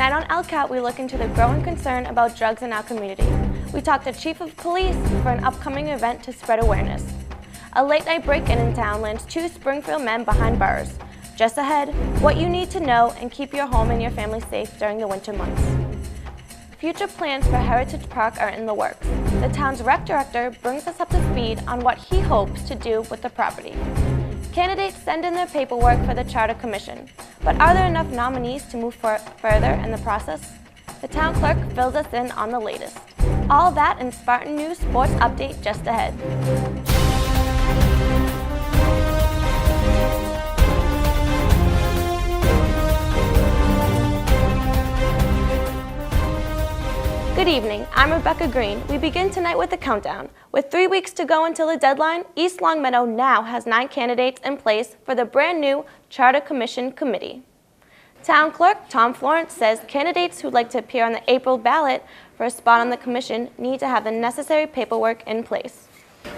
Tonight on ELCAT, we look into the growing concern about drugs in our community. We talk to Chief of Police for an upcoming event to spread awareness. A late-night break-in in town lands 2 Springfield men behind bars. Just ahead, what you need to know and keep your home and your family safe during the winter months. Future plans for Heritage Park are in the works. The town's rec director brings us up to speed on what he hopes to do with the property. Candidates send in their paperwork for the Charter Commission, but are there enough nominees to move further in the process? The town clerk fills us in on the latest. All that and Spartan News Sports Update just ahead. Good evening, I'm Rebecca Green. We begin tonight with a countdown. With 3 weeks to go until the deadline, East Longmeadow now has 9 candidates in place for the brand new Charter Commission Committee. Town Clerk Tom Florence says candidates who'd like to appear on the April ballot for a spot on the commission need to have the necessary paperwork in place.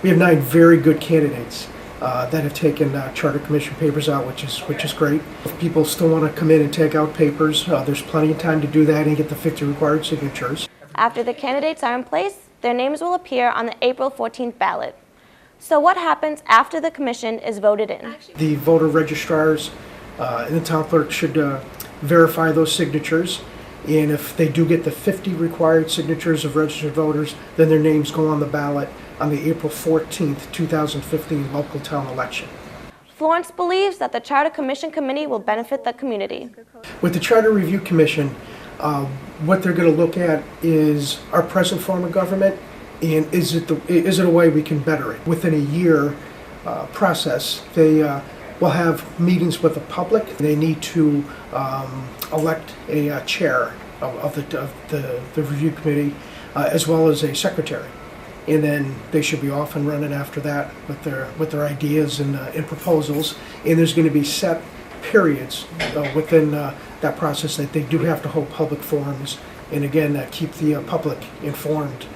We have 9 very good candidates that have taken Charter Commission papers out, which is great. If people still want to come in and take out papers, there's plenty of time to do that and get the 50 required signatures. After the candidates are in place, their names will appear on the April 14th ballot. So what happens after the commission is voted in? The voter registrars and the town clerk should verify those signatures, and if they do get the 50 required signatures of registered voters, then their names go on the ballot on the April 14th, 2015 local town election. Florence believes that the Charter Commission Committee will benefit the community. With the Charter Review Commission, what they're going to look at is our present form of government, and is it a way we can better it. Within a year process, they will have meetings with the public. They need to elect a chair of the review committee, as well as a secretary, and then they should be off and running after that with their ideas and proposals. And there's going to be set periods within that process that they do have to hold public forums, and again keep the public informed.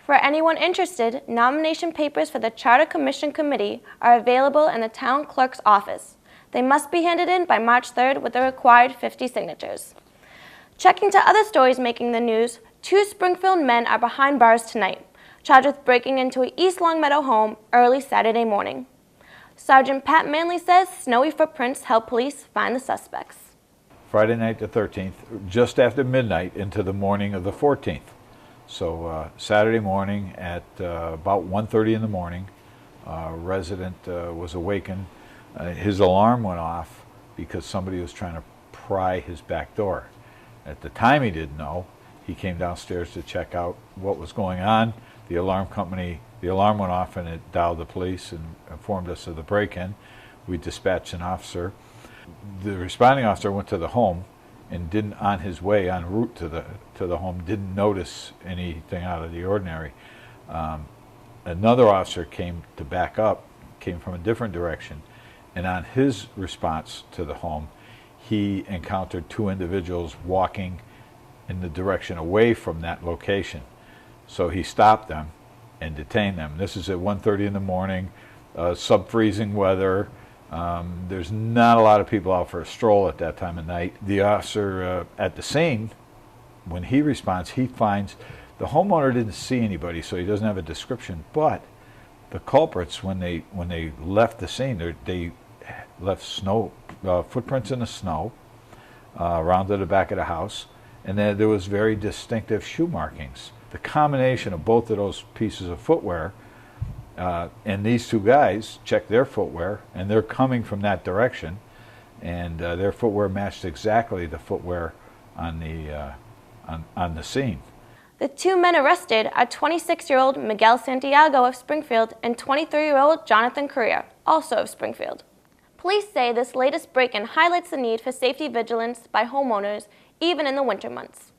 For anyone interested, nomination papers for the Charter Commission Committee are available in the town clerk's office. They must be handed in by March 3rd with the required 50 signatures. Checking to other stories making the news, 2 Springfield men are behind bars tonight, charged with breaking into an East Longmeadow home early Saturday morning. Sergeant Pat Manley says snowy footprints help police find the suspects. Friday night the 13th, just after midnight into the morning of the 14th. So Saturday morning at about 1:30 in the morning, a resident was awakened. His alarm went off because somebody was trying to pry his back door. At the time he didn't know. He came downstairs to check out what was going on. The alarm went off and it dialed the police and informed us of the break-in. We dispatched an officer. The responding officer went to the home and didn't, on his way en route to the home, didn't notice anything out of the ordinary. Another officer came to back up, came from a different direction, and on his response to the home, he encountered 2 individuals walking in the direction away from that location. So he stopped them and detained them. This is at 1:30 in the morning, sub-freezing weather. There's not a lot of people out for a stroll at that time of night. The officer at the scene, when he responds, he finds the homeowner didn't see anybody, so he doesn't have a description, but the culprits, when they left the scene, they left snow footprints in the snow around to the back of the house, and then there was very distinctive shoe markings. The combination of both of those pieces of footwear, and these 2 guys checked their footwear, and they're coming from that direction, and their footwear matched exactly the footwear on the scene. The 2 men arrested are 26-year-old Miguel Santiago of Springfield and 23-year-old Jonathan Correa, also of Springfield. Police say this latest break-in highlights the need for safety vigilance by homeowners even in the winter months.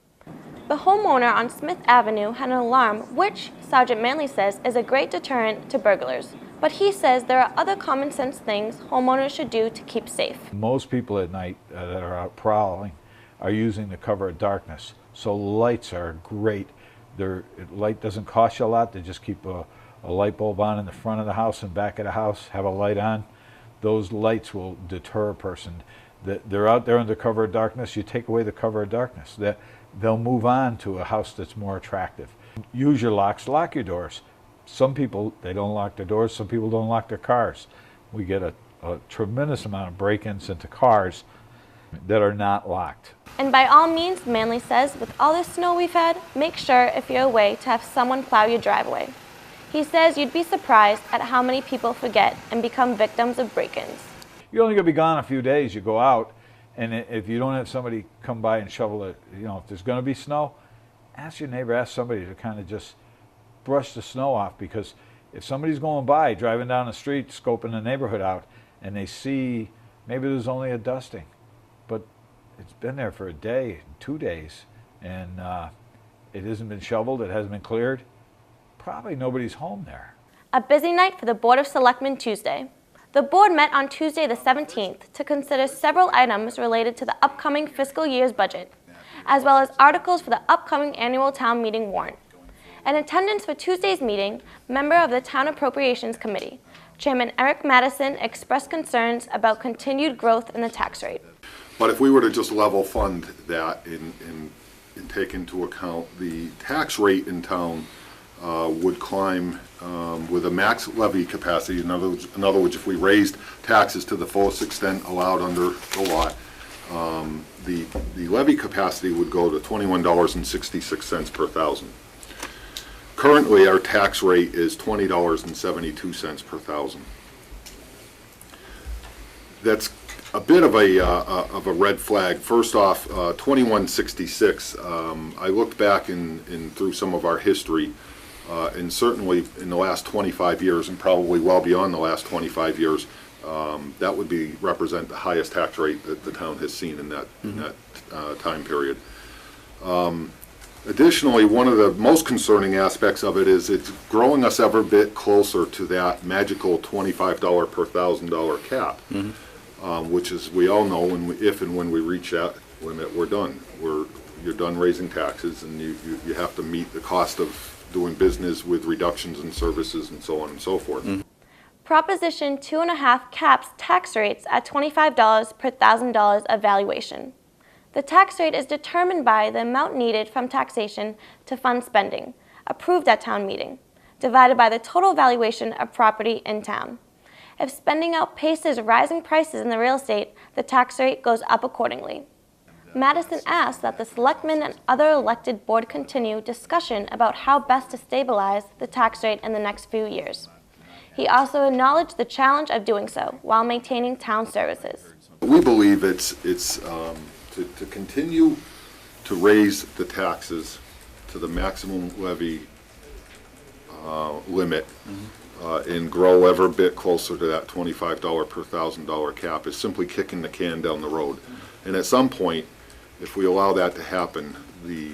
The homeowner on Smith Avenue had an alarm, which Sergeant Manley says is a great deterrent to burglars. But he says there are other common sense things homeowners should do to keep safe. Most people at night that are out prowling are using the cover of darkness. So lights are great. Light doesn't cost you a lot. They just keep a light bulb on in the front of the house and back of the house, have a light on. Those lights will deter a person. They're out there under cover of darkness. You take away the cover of darkness. They'll move on to a house that's more attractive. Use your locks, lock your doors. Some people, they don't lock their doors. Some people don't lock their cars. We get a tremendous amount of break-ins into cars that are not locked. And by all means, Manley says, with all this snow we've had, make sure if you're away to have someone plow your driveway. He says you'd be surprised at how many people forget and become victims of break-ins. You're only going to be gone a few days. You go out, and if you don't have somebody come by and shovel it, if there's going to be snow, ask your neighbor, ask somebody to kind of just brush the snow off, because if somebody's going by, driving down the street, scoping the neighborhood out, and they see maybe there's only a dusting, but it's been there for a day, 2 days, and it hasn't been shoveled, it hasn't been cleared, probably nobody's home there. A busy night for the Board of Selectmen Tuesday. The board met on Tuesday the 17th to consider several items related to the upcoming fiscal year's budget, as well as articles for the upcoming annual town meeting warrant. In attendance for Tuesday's meeting, member of the Town Appropriations Committee, Chairman Eric Madison, expressed concerns about continued growth in the tax rate. But if we were to just level fund that and take into account the tax rate in town would climb with a max levy capacity. In other words, if we raised taxes to the fullest extent allowed under the law, the levy capacity would go to $21.66 per thousand. Currently, our tax rate is $20.72 per thousand. That's a bit of a red flag. First off, 2166. I looked back through some of our history, and certainly in the last 25 years, and probably well beyond the last 25 years, that would represent the highest tax rate that the town has seen in that time period. Additionally, one of the most concerning aspects of it is it's growing us ever bit closer to that magical $25 per $1,000 cap, which is, we all know, if and when we reach that limit, we're done. You're done raising taxes, and you have to meet the cost of doing business with reductions in services and so on and so forth. Proposition 2.5 caps tax rates at $25 per $1,000 of valuation. The tax rate is determined by the amount needed from taxation to fund spending, approved at town meeting, divided by the total valuation of property in town. If spending outpaces rising prices in the real estate, the tax rate goes up accordingly. Madison asked that the selectmen and other elected board continue discussion about how best to stabilize the tax rate in the next few years. He also acknowledged the challenge of doing so while maintaining town services. We believe it's to continue to raise the taxes to the maximum levy limit and grow ever bit closer to that $25 per $1,000 cap is simply kicking the can down the road. And at some point, if we allow that to happen, the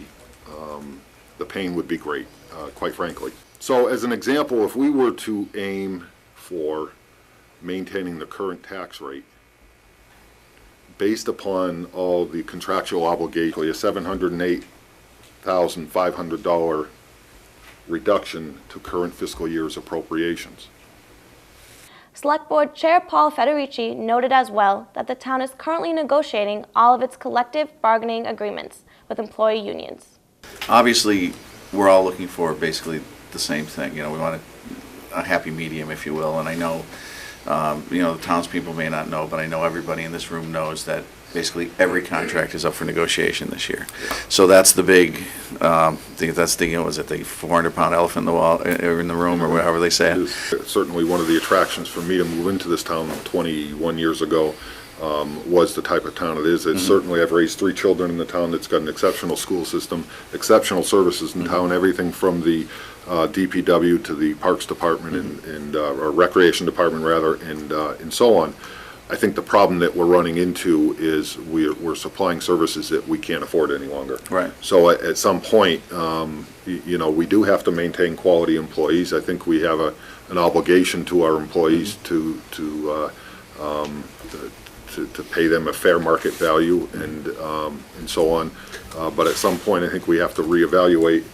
pain would be great, quite frankly. So as an example, if we were to aim for maintaining the current tax rate, based upon all the contractual obligations, a $708,500 reduction to current fiscal year's appropriations. Select Board Chair Paul Federici noted as well that the town is currently negotiating all of its collective bargaining agreements with employee unions. Obviously, we're all looking for basically the same thing. We want a happy medium, if you will, and I know the townspeople may not know, but I know everybody in this room knows that basically every contract is up for negotiation this year. So that's the big, that's the, was it the 400-pound elephant in the wall, or in the room, or whatever they say it. Certainly one of the attractions for me to move into this town 21 years ago was the type of town it is. Certainly I've raised 3 children in the town that's got an exceptional school system, exceptional services in town, everything from the DPW to the Parks Department or Recreation Department rather, and so on. I think the problem that we're running into is we're supplying services that we can't afford any longer. Right. So at some point, we do have to maintain quality employees. I think we have an obligation to our employees to pay them a fair market value and so on. But at some point, I think we have to reevaluate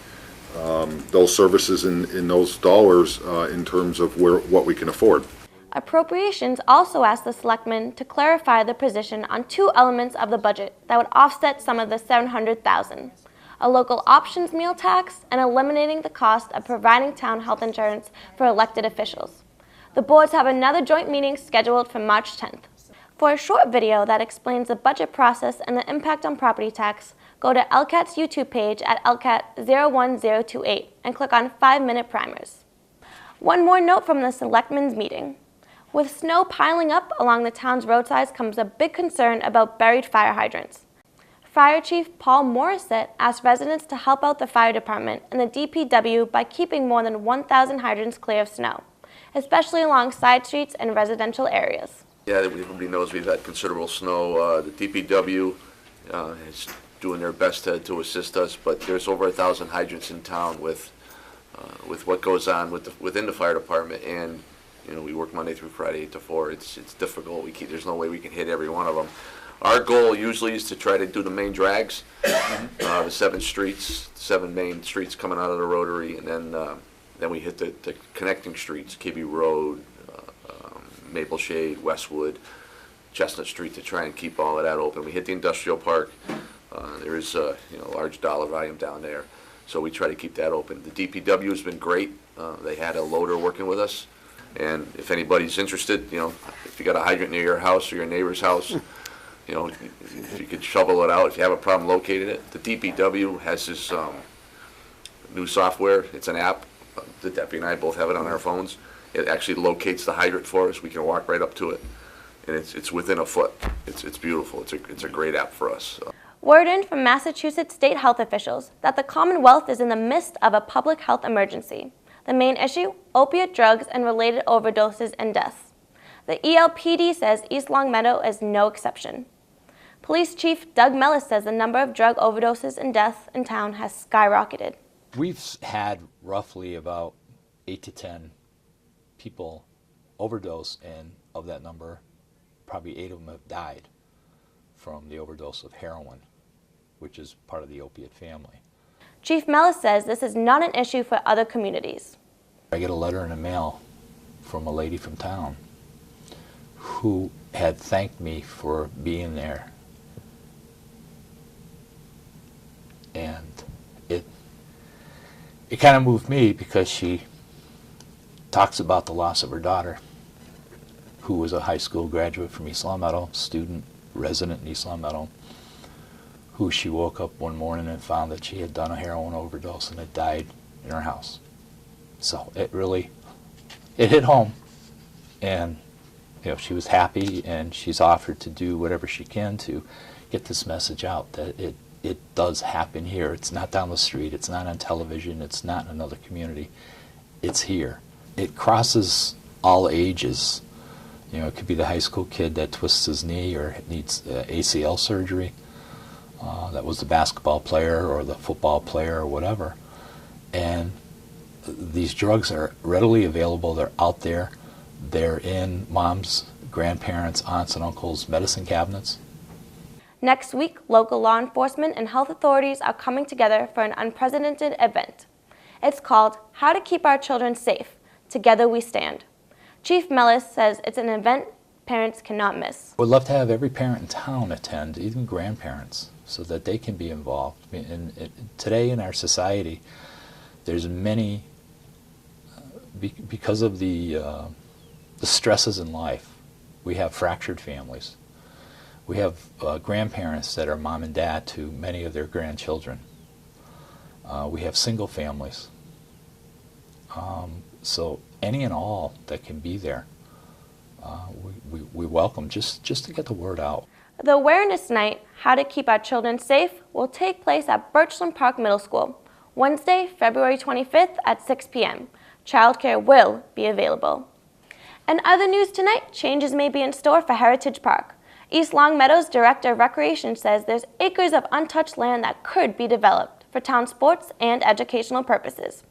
those services in those dollars in terms of what we can afford. Appropriations also asked the selectmen to clarify the position on two elements of the budget that would offset some of the $700,000. A local options meal tax and eliminating the cost of providing town health insurance for elected officials. The boards have another joint meeting scheduled for March 10th. For a short video that explains the budget process and the impact on property tax, go to ELCAT's YouTube page at ELCAT 01028 and click on 5-minute primers. One more note from the Selectmen's Meeting. With snow piling up along the town's roadsides comes a big concern about buried fire hydrants. Fire Chief Paul Morissette asked residents to help out the fire department and the DPW by keeping more than 1,000 hydrants clear of snow, especially along side streets and residential areas. Yeah, everybody knows we've had considerable snow. The DPW is doing their best to assist us, but there's over 1,000 hydrants in town with what goes on within the fire department, and we work Monday through Friday 8 to 4. It's difficult. There's no way we can hit every one of them. Our goal usually is to try to do the main drags, the 7 main streets coming out of the Rotary, and then we hit the connecting streets, Kibbe Road, Maple Shade, Westwood, Chestnut Street, to try and keep all of that open. We hit the industrial park. There is a large dollar volume down there, so we try to keep that open. The DPW has been great. They had a loader working with us, and if anybody's interested, if you got a hydrant near your house or your neighbor's house, if you could shovel it out, if you have a problem locating it. The DPW has this new software. It's an app. The deputy and I both have it on our phones. It actually locates the hydrant for us. We can walk right up to it, and it's within a foot. It's beautiful. It's a great app for us. Word in from Massachusetts state health officials that the Commonwealth is in the midst of a public health emergency. The main issue, opiate drugs and related overdoses and deaths. The ELPD says East Longmeadow is no exception. Police Chief Doug Mellis says the number of drug overdoses and deaths in town has skyrocketed. We've had roughly about 8 to 10 people overdose, and of that number, probably 8 of them have died from the overdose of heroin, which is part of the opiate family. Chief Mellis says this is not an issue for other communities. I get a letter in the mail from a lady from town who had thanked me for being there. And it kind of moved me, because she talks about the loss of her daughter, who was a high school graduate from East Longmeadow, student, resident in East Longmeadow, who she woke up one morning and found that she had done a heroin overdose and had died in her house. So it hit home. And she was happy, and she's offered to do whatever she can to get this message out that it does happen here. It's not down the street. It's not on television. It's not in another community. It's here. It crosses all ages. It could be the high school kid that twists his knee or needs ACL surgery. That was the basketball player or the football player or whatever. And these drugs are readily available. They're out there. They're in moms, grandparents, aunts, and uncles' medicine cabinets. Next week, local law enforcement and health authorities are coming together for an unprecedented event. It's called How to Keep Our Children Safe. Together We Stand. Chief Mellis says it's an event parents cannot miss. We'd love to have every parent in town attend, even grandparents, so that they can be involved. Today in our society, there's many, because of the stresses in life, we have fractured families. We have grandparents that are mom and dad to many of their grandchildren. We have single families. So any and all that can be there, we welcome, just to get the word out. The awareness night, How to Keep Our Children Safe, will take place at Birchland Park Middle School, Wednesday, February 25th at 6 p.m. Childcare will be available. In other news tonight, changes may be in store for Heritage Park. East Longmeadow's Director of Recreation says there's acres of untouched land that could be developed for town sports and educational purposes.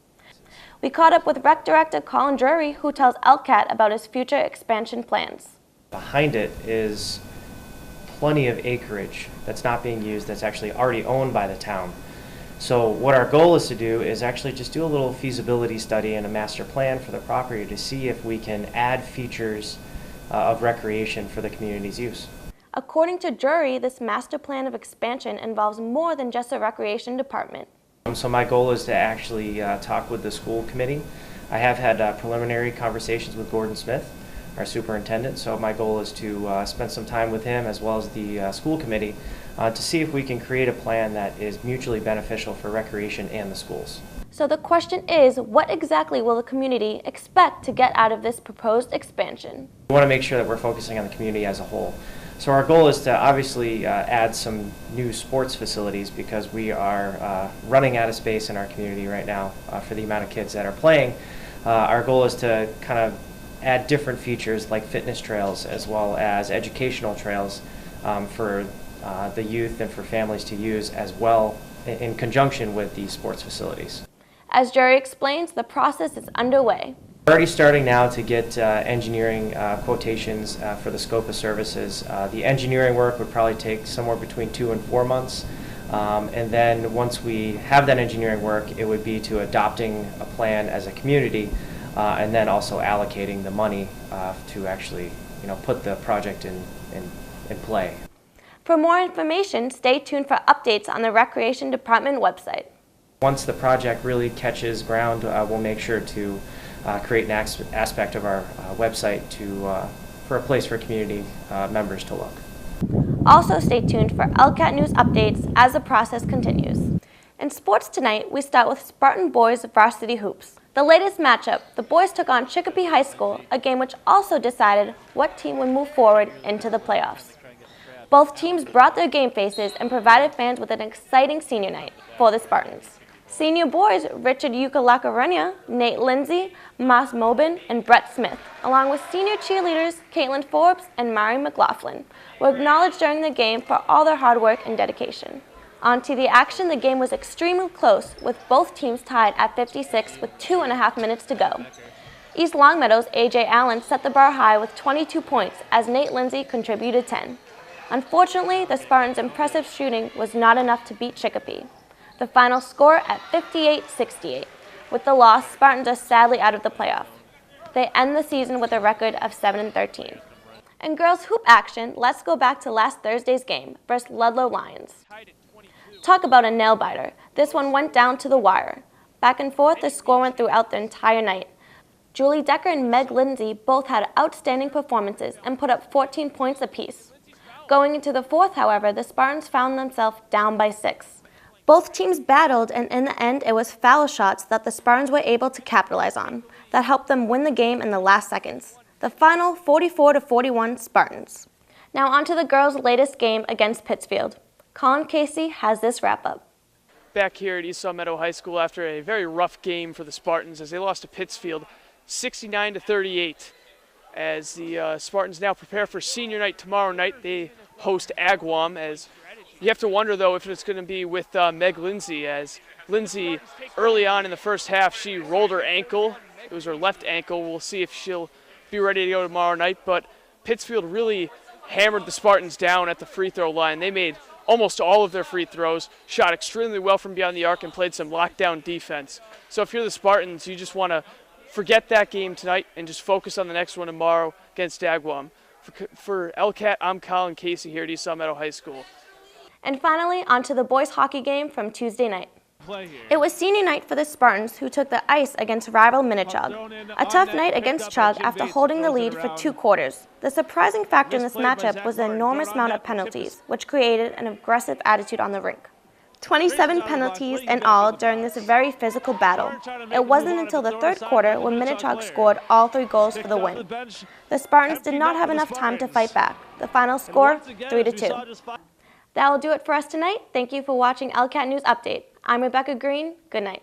We caught up with Rec Director Colin Drury, who tells ELCAT about his future expansion plans. Behind it is plenty of acreage that's not being used, that's actually already owned by the town. So what our goal is to do is actually just do a little feasibility study and a master plan for the property to see if we can add features of recreation for the community's use. According to Jury, this master plan of expansion involves more than just a recreation department. So my goal is to actually talk with the school committee. I have had preliminary conversations with Gordon Smith, our superintendent, so my goal is to spend some time with him as well as the school committee to see if we can create a plan that is mutually beneficial for recreation and the schools. So the question is, what exactly will the community expect to get out of this proposed expansion? We want to make sure that we're focusing on the community as a whole. So our goal is to obviously add some new sports facilities because we are running out of space in our community right now for the amount of kids that are playing. Our goal is to kind of add different features like fitness trails as well as educational trails for the youth and for families to use as well in conjunction with these sports facilities. As Jury explains, the process is underway. We're already starting now to get engineering quotations for the scope of services. The engineering work would probably take somewhere between 2 and 4 months. And then once we have that engineering work, it would be to adopting a plan as a community and then also allocating the money to actually put the project in play. For more information, stay tuned for updates on the Recreation Department website. Once the project really catches ground, we'll make sure to create an aspect of our website for a place for community members to look. Also stay tuned for ELCAT news updates as the process continues. In sports tonight, we start with Spartan Boys Varsity Hoops. The latest matchup, the boys took on Chicopee High School, a game which also decided what team would move forward into the playoffs. Both teams brought their game faces and provided fans with an exciting senior night for the Spartans. Senior boys Richard Ukalakarunya, Nate Lindsay, Mas Mobin, and Brett Smith, along with senior cheerleaders Caitlin Forbes and Mari McLaughlin, were acknowledged during the game for all their hard work and dedication. On to the action, the game was extremely close, with both teams tied at 56 with 2.5 minutes to go. East Longmeadow's A.J. Allen set the bar high with 22 points as Nate Lindsay contributed 10. Unfortunately, the Spartans' impressive shooting was not enough to beat Chicopee. The final score at 58-68. With the loss, Spartans are sadly out of the playoff. They end the season with a record of 7-13. In girls' hoop action, let's go back to last Thursday's game versus Ludlow Lions. Talk about a nail-biter. This one went down to the wire. Back and forth, the score went throughout the entire night. Julie Decker and Meg Lindsay both had outstanding performances and put up 14 points apiece. Going into the fourth, however, the Spartans found themselves down by 6. Both teams battled, and in the end, it was foul shots that the Spartans were able to capitalize on that helped them win the game in the last seconds. The final 44-41 Spartans. Now on to the girls' latest game against Pittsfield. Colin Casey has this wrap-up. Back here at East Meadow High School after a very rough game for the Spartans as they lost to Pittsfield 69-38. As the Spartans now prepare for senior night tomorrow night, they host Agawam. As you have to wonder, though, if it's going to be with Meg Lindsay, as Lindsay, early on in the first half, she rolled her ankle. It was her left ankle. We'll see if she'll be ready to go tomorrow night. But Pittsfield really hammered the Spartans down at the free throw line. They made almost all of their free throws, shot extremely well from beyond the arc, and played some lockdown defense. So if you're the Spartans, you just want to forget that game tonight and just focus on the next one tomorrow against Agawam. For ELCAT, I'm Colin Casey here at East Meadow High School. And finally, on to the boys' hockey game from Tuesday night. It was senior night for the Spartans, who took the ice against rival Minichog. A tough night against Chug after holding the lead for 2 quarters. The surprising factor in this matchup was the enormous amount of penalties, which created an aggressive attitude on the rink. 27 penalties in all during this very physical battle. It wasn't until the third quarter when Minichog scored all 3 goals for the win. The Spartans did not have enough time to fight back. The final score, 3-2. That will do it for us tonight. Thank you for watching ELCAT News Update. I'm Rebecca Green. Good night.